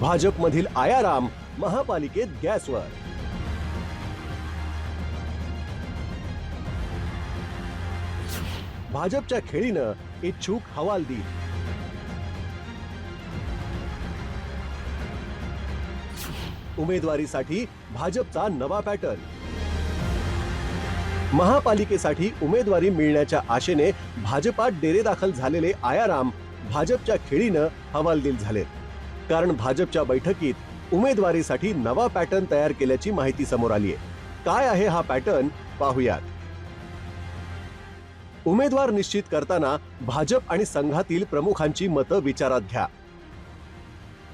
भाजपमधील आयाराम महापालिकेत गॅसवर. भाजपच्या खेळीनं इच्छुक हवालदिल. उमेदवारीसाठी भाजपचा नवा पॅटर्न. महापालिकेसाठी उमेदवारी मिळण्याच्या आशेने भाजपात डेरेदाखल झालेले आयाराम भाजपच्या खेळीनं हवालदिल झालेत. कारण भाजपच्या बैठकीत उमेदवारीसाठी नवा पॅटर्न तयार केल्याची माहिती समोर आली आहे. काय आहे हा पॅटर्न पाहूयात. उमेदवार निश्चित करताना भाजप आणि संघातील प्रमुखांची मतं विचारात घ्या.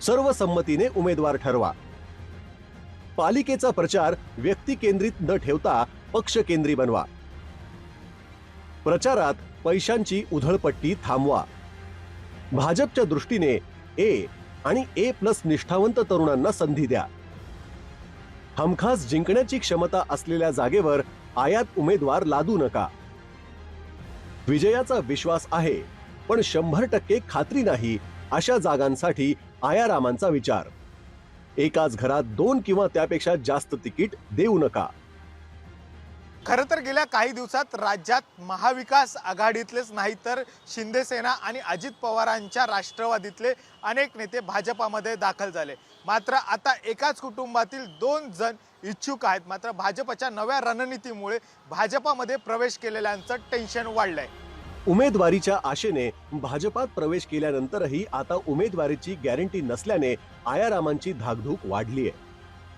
सर्वसंमतीने उमेदवार ठरवा. पालिकेचा प्रचार व्यक्ती केंद्रित न ठेवता पक्ष केंद्री बनवा. प्रचारात पैशांची उधळपट्टी थांबवा. भाजपच्या दृष्टीने ए आणि A+ निष्ठावंत तरुणांना संधी द्या. हमखास जिंकण्याची क्षमता असलेल्या जागेवर आयात उमेदवार लादू नका. विजयाचा विश्वास आहे पण 100% खात्री नाही अशा जागांसाठी आयारामांचा विचार. एकाच घरात 2 किंवा त्यापेक्षा जास्त तिकीट देऊ नका. खरं तर गेल्या काही दिवसात राज्यात महाविकास आघाडीतलेच नाही तर शिंदे सेना आणि अजित पवारांच्या राष्ट्रवादीतले अनेक नेते भाजपामध्ये दाखल झाले. मात्र आता एकाच कुटुंबातील 2 जण इच्छुक आहेत. मात्र भाजपच्या नव्या रणनीतीमुळे भाजपामध्ये प्रवेश केलेल्यांचं टेन्शन वाढलंय. उमेदवारीच्या आशेने भाजपात प्रवेश केल्यानंतरही आता उमेदवारीची गॅरंटी नसल्याने आयारामांची धाकधूक वाढली आहे.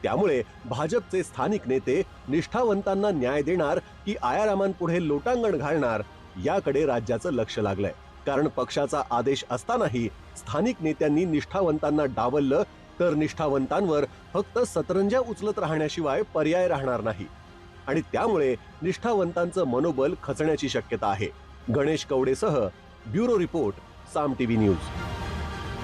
त्यामुळे भाजपचे स्थानिक नेते निष्ठावंतांना न्याय देणार की आयारामांपुढे लोटांगण घालणार याकडे राज्याचं लक्ष लागलंय. कारण पक्षाचा आदेश असतानाही स्थानिक नेत्यांनी निष्ठावंतांना डावललं तर निष्ठावंतांवर फक्त सतरंज्या उचलत राहण्याशिवाय पर्याय राहणार नाही. आणि त्यामुळे निष्ठावंतांचं मनोबल खचण्याची शक्यता आहे. गणेश कवडेसह ब्युरो रिपोर्ट, साम टीव्ही न्यूज.